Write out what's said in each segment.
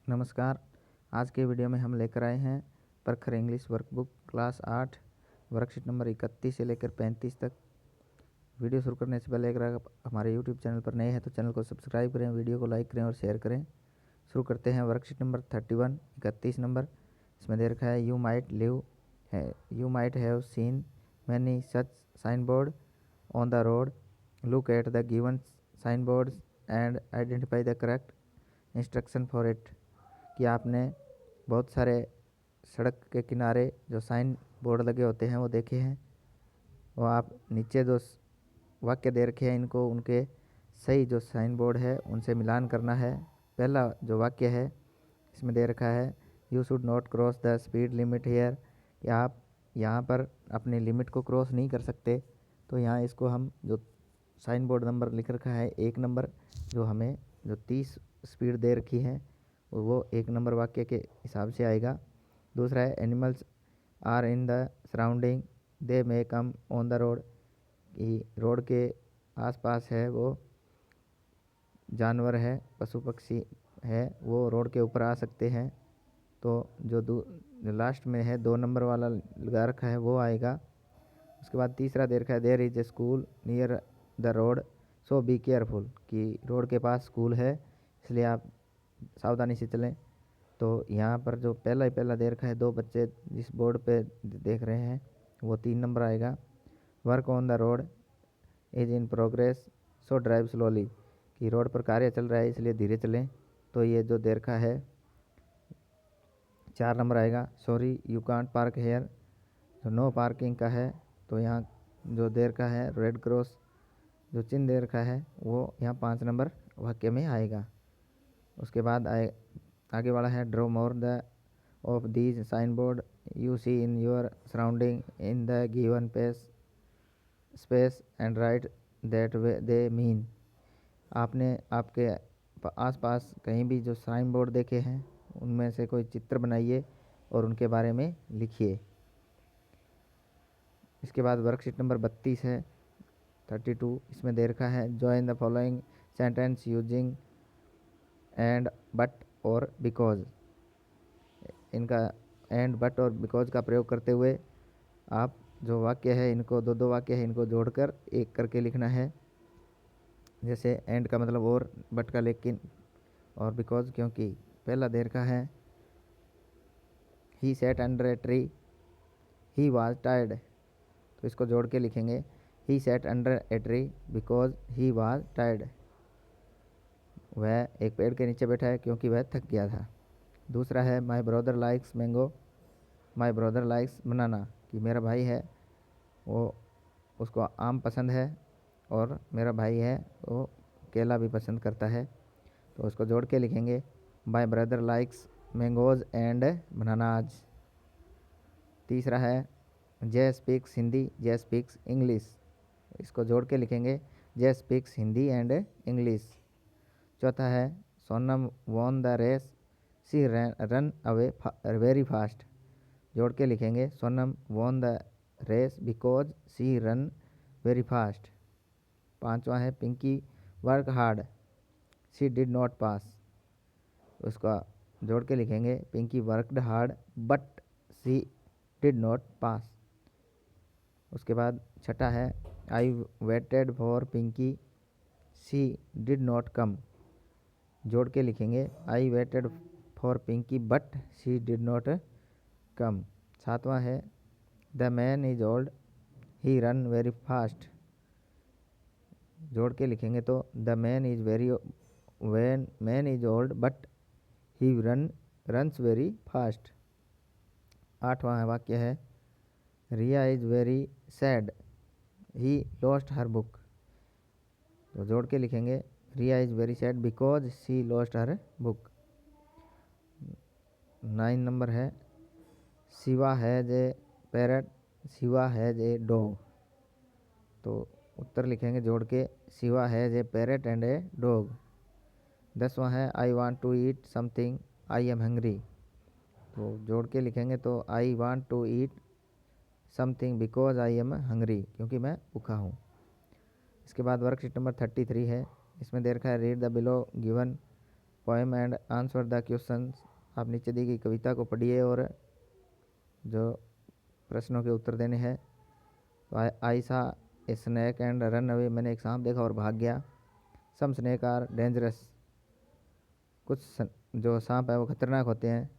नमस्कार। आज के वीडियो में हम लेकर आए हैं प्रखर English workbook class 8 worksheet number 31 से लेकर 35 तक। वीडियो शुरू करने से पहले अगर आप हमारे यूट्यूब चैनल पर नए हैं तो चैनल को सब्सक्राइब करें, वीडियो को लाइक करें और शेयर करें। शुरू करते हैं वर्कशीट नंबर 31 31 नंबर। इसमें दे रखा है you might have seen many such sign board on the road. Look at the given sign boards and identify the correct instruction for it. कि आपने बहुत सारे सड़क के किनारे जो साइन बोर्ड लगे होते हैं वो देखे हैं, और आप नीचे जो वाक्य दे रखे हैं इनको उनके सही जो साइन बोर्ड है उनसे मिलान करना है। पहला जो वाक्य है इसमें दे रखा है you should not cross the speed limit here, कि आप यहाँ पर अपनी लिमिट को क्रॉस नहीं कर सकते। तो यहाँ इसको हम जो साइन बोर्ड नंबर लिख रखा है 1 नंबर, जो हमें जो 30 स्पीड दे रखी है वो 1 नंबर वाक्य के हिसाब से आएगा। दूसरा है animals are in the surrounding they may come on the road, कि रोड के आसपास है वो जानवर है, पशु पक्षी है, वो रोड के ऊपर आ सकते हैं। तो जो लास्ट में है 2 नंबर वाला लगा रखा है वो आएगा। उसके बाद तीसरा दे रखा है there is a school near the road so be careful, कि रोड के पास स्कूल है इसलिए आप सावधानी से चलें। तो यहाँ पर जो पहला दे रखा है 2 बच्चे जिस बोर्ड पे देख रहे हैं वो 3 नंबर आएगा। Work on the road is in progress so drive slowly, कि रोड पर कार्य चल रहा है इसलिए धीरे चलें। तो ये जो दे रखा है 4 नंबर आएगा। Sorry you can't park here, जो नो पार्किंग का है तो यहाँ जो दे रखा है रेड क्रॉस जो चिन्ह दे रखा है वो यहाँ 5 नंबर वाक्य में आएगा। उसके बाद आगे वाला है draw more the of these sign board you see in your surrounding in the given space and write that way they mean. आपने आपके आसपास कहीं भी जो साइन बोर्ड देखे हैं उनमें से कोई चित्र बनाइए और उनके बारे में लिखिए। इसके बाद वर्कशीट नंबर 32 है 32। इसमें दे रखा है join the following sentence using and but और बिकॉज। इनका एंड बट और बिकॉज का प्रयोग करते हुए आप जो वाक्य है इनको दो वाक्य है इनको जोड़कर एक करके लिखना है। जैसे एंड का मतलब और, बट का लेकिन, और बिकॉज क्योंकि। पहला दे रखा है he sat under a tree he was tired, तो इसको जोड़ के लिखेंगे he sat under a tree because he was tired. वह एक पेड़ के नीचे बैठा है क्योंकि वह थक गया था। दूसरा है my brother likes mango my brother likes banana, कि मेरा भाई है वो उसको आम पसंद है और मेरा भाई है वो केला भी पसंद करता है। तो उसको जोड़ के लिखेंगे माई brother likes mangoes and bananas. तीसरा है जय स्पीक्स हिंदी जय स्पीक्स इंग्लिश, इसको जोड़ के लिखेंगे जय स्पीक्स हिंदी एंड इंग्लिश। चौथा है Sonam won the race she ran away very fast, जोड़ के लिखेंगे Sonam won the race because she ran very fast. पांचवा है Pinky work hard she did not pass, उसका जोड़ के लिखेंगे Pinky worked hard but she did not pass. उसके बाद छठा है I waited for Pinky she did not come, जोड़ के लिखेंगे I waited for Pinky but she did not कम। सातवां है the man is old he run very fast, जोड़ के लिखेंगे तो the man is old but he runs very fast. आठवां वाक्य है Riya is very sad he lost her book, तो जोड़ के लिखेंगे Riya is very sad because she lost her book. 9 नंबर है Shiva has a parrot Shiva has a dog, तो उत्तर लिखेंगे जोड़ के Shiva has a parrot and a dog. 10वां है I want to eat something I am hungry, तो जोड़ के लिखेंगे तो I want to eat something because I am hungry, क्योंकि मैं भूखा हूँ। इसके बाद वर्कशीट नंबर 33 है। इसमें दे रखा है read the below given poem and answer the question. आप नीचे दी गई कविता को पढ़िए और जो प्रश्नों के उत्तर देने हैं। तो आई सा ए स्नैक एंड रन अवे, मैंने एक सांप देखा और भाग गया। सम स्नैक आर डेंजरस, कुछ जो सांप है वो खतरनाक होते हैं।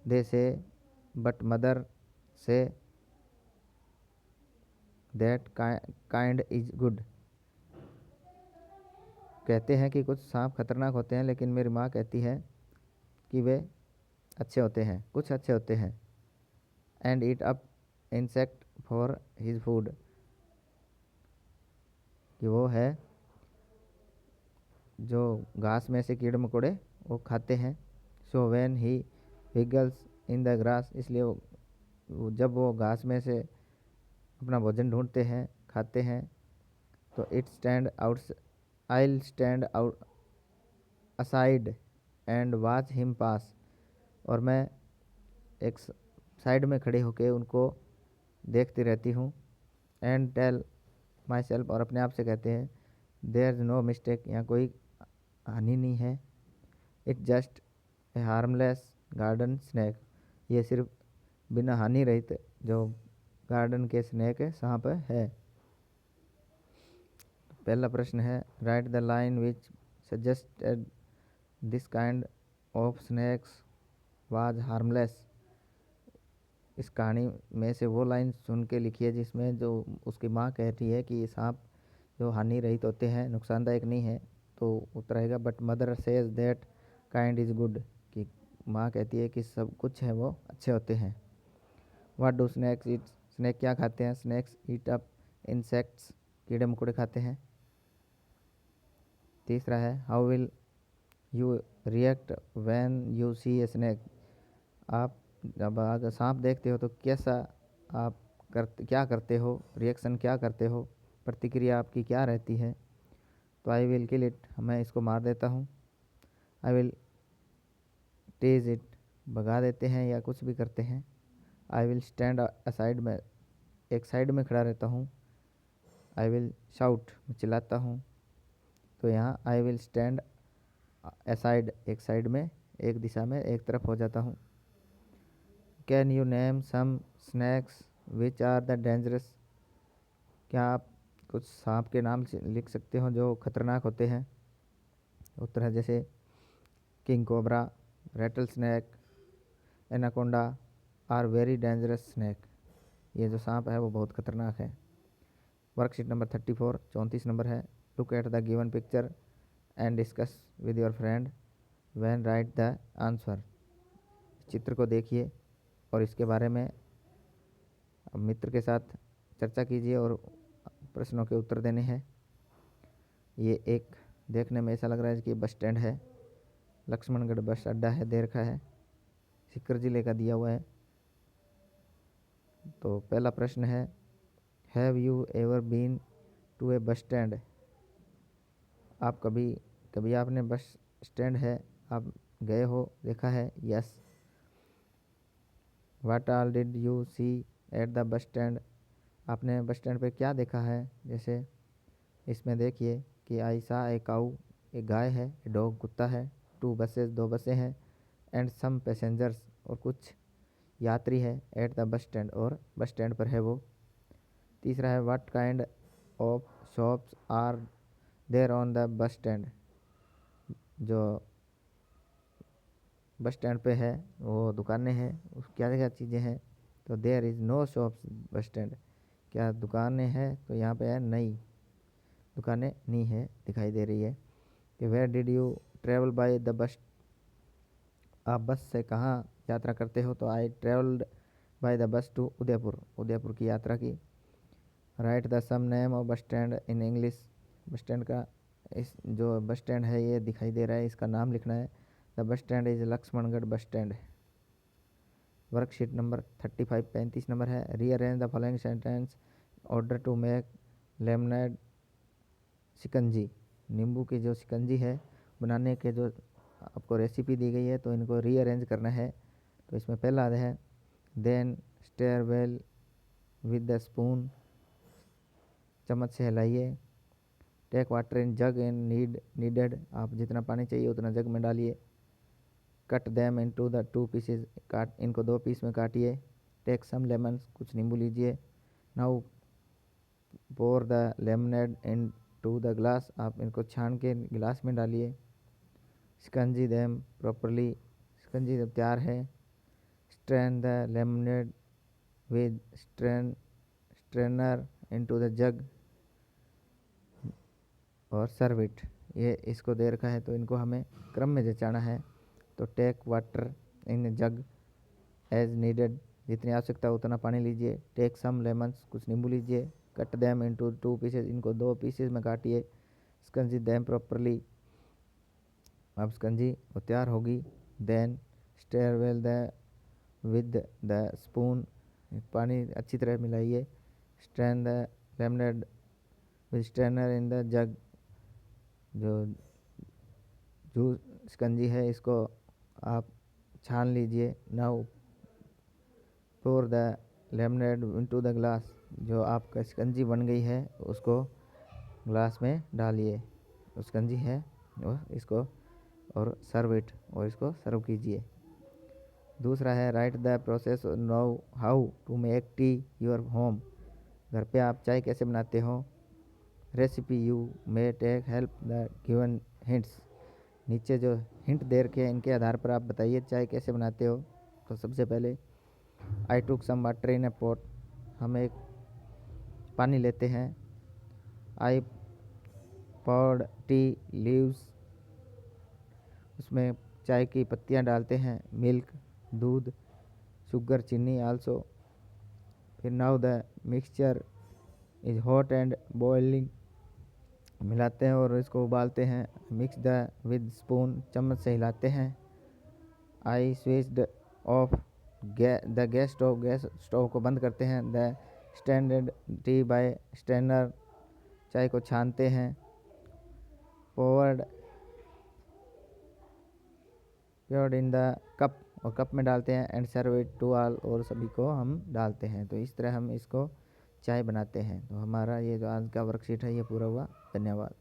दे से but mother say that kind is good, कहते हैं कि कुछ सांप खतरनाक होते हैं लेकिन मेरी माँ कहती है कि वे अच्छे होते हैं, कुछ अच्छे होते हैं। And eat up insect for his food, कि वो है जो घास में से कीड़े मकोड़े वो खाते हैं। So when he विगल्स in the grass, इसलिए जब वो घास में से अपना भोजन ढूंढते हैं, खाते हैं, तो it stand out, I stand out aside and watch him pass, और मैं एक साइड में खड़े होकर उनको देखती रहती हूँ। एंड टेल माई सेल्फ, और अपने आप से कहते हैं, देयर इज नो मिस्टेक, यहाँ कोई हानि नहीं है। It just a harmless garden snack, ये सिर्फ बिना हानि रहित जो गार्डन के स्नैक है, सांप है। पहला प्रश्न है, write the line which suggested this kind of snacks was harmless. इस कहानी में से वो लाइन सुन के लिखिए जिसमें जो उसकी माँ कहती है कि ये सांप जो हानि रहित होते हैं, नुकसानदायक नहीं है। तो उत्तर आएगा but mother says that kind is good, कि माँ कहती है कि सब कुछ है वो अच्छे होते हैं। What do snacks eat, snack क्या खाते हैं? स्नैक्स ईट अप इंसेक्ट्स, कीड़े मकोड़े खाते हैं। तीसरा है, how will you react when you see a snack, आप जब अगर सांप देखते हो तो कैसा आप क्या करते हो, रिएक्शन क्या करते हो, प्रतिक्रिया आपकी क्या रहती है? तो आई विल किल इट, मैं इसको मार देता हूँ। आई विल टेज इट, भगा देते हैं या कुछ भी करते हैं। आई विल स्टैंड असाइड, में एक साइड में खड़ा रहता हूँ। आई विल शाउट, मैं चिल्लाता हूँ। तो यहाँ आई विल स्टैंड असाइड, एक साइड में, एक दिशा में, एक तरफ हो जाता हूँ। Can you name some snacks which are the dangerous, क्या आप कुछ सांप के नाम लिख सकते हो जो खतरनाक होते हैं? उत्तर है जैसे king cobra, rattle snack, anaconda are very dangerous snack, ये जो सांप है वो बहुत खतरनाक है। वर्कशीट नंबर 34, 34 नंबर है, look at the given picture and discuss with your friend when write the answer. चित्र को देखिए और इसके बारे में मित्र के साथ चर्चा कीजिए और प्रश्नों के उत्तर देने हैं। ये एक देखने में ऐसा लग रहा है कि बस स्टैंड है, लक्ष्मणगढ़ बस अड्डा है, दे रखा है, सीकर जिले का दिया हुआ है। तो पहला प्रश्न है, have you ever been to a bus stand, आप कभी आपने बस स्टैंड है आप गए हो, देखा है? Yes. What all did you see at the bus stand, आपने बस स्टैंड पे क्या देखा है? जैसे इसमें देखिए कि आई सा ए काऊ, एक गाय है, ए डॉग कुत्ता है, टू बसेस दो बसें हैं, एंड सम पैसेंजर्स और कुछ यात्री है, एट द बस स्टैंड और बस स्टैंड पर है वो। तीसरा है, what kind of shops are there on the bus stand, जो बस स्टैंड पे है वो दुकानें हैं, उस क्या क्या चीज़ें हैं? तो there is no shops bus stand, क्या दुकानें हैं? तो यहाँ पे है नहीं, दुकानें नहीं है, दिखाई दे रही है। कि where did you travel by the bus, आप बस से कहाँ यात्रा करते हो? तो I travelled by the bus to Udaipur, Udaipur की यात्रा की। Write the some name of bus stand in English, bus stand का इस जो बस स्टैंड है ये दिखाई दे रहा है, इसका नाम लिखना है। The bus stand is Laxmangarh bus stand. Worksheet number 35, 35 नंबर है, rearrange the following sentence order to make lemonade shikanji, नींबू की जो शिकंजी है बनाने के जो आपको रेसिपी दी गई है तो इनको रीअरेंज करना है। तो इसमें पहला है, then stir well with the spoon, चम्मच से हिलाइए। Take water in jug in needed, आप जितना पानी चाहिए उतना जग में डालिए। Cut them into the 2 pieces, इनको 2 पीस में काटिए। टेक सम लेमन्स, कुछ नींबू लीजिए। Now pour the lemonade in to the glass, आप इनको छान के गिलास में डालिए। स्कंजी दैम प्रॉपरली, स्कंजी जब तैयार है। Strain the lemonade with strainer into the जग और सर्व इट। ये इसको दे रखा है तो इनको हमें क्रम में जचाना है। तो take water in jug as needed, जितनी आवश्यकता उतना पानी लीजिए। टेक सम लेमन्स, कुछ नींबू लीजिए। कट दैम इनटू 2 पीसेज, इनको 2 पीसेज में काटिए। स्कंजी दैम प्रॉपरली, अब स्कंजी वो तैयार होगी। Then stir well the with the spoon, पानी अच्छी तरह मिलाइए। Strain the lemonade with strainer in the jug, जो जूस स्कंजी है इसको आप छान लीजिए। Now pour the lemonade into the glass, जो आपका स्कंजी बन गई है उसको ग्लास में डालिए। स्कंजी है वो इसको, और सर्व इट, और इसको सर्व कीजिए। दूसरा है write the process now how to make tea your home, घर पे आप चाय कैसे बनाते हो। Recipe you may take help the given hints, नीचे जो हिंट दे रखे हैं इनके आधार पर आप बताइए चाय कैसे बनाते हो। तो सबसे पहले आई टुक some water in a pot, हम एक पानी लेते हैं। आई पॉड टी लीव्स, उसमें चाय की पत्तियां डालते हैं। मिल्क, दूध, शुगर, चीनी आल्सो। फिर now the mixture is hot and boiling, मिलाते हैं और इसको उबालते हैं। मिक्स द विद स्पून, चम्मच से हिलाते हैं। I switched off the gas stove, gas stove को बंद करते हैं। The standard tea by strainer, चाय को छानते हैं। पोवर्ड इन द कप, और कप में डालते हैं। And serve it to all, और सभी को हम डालते हैं। तो इस तरह हम इसको चाय बनाते हैं। तो हमारा ये जो आज का वर्कशीट है ये पूरा हुआ। धन्यवाद।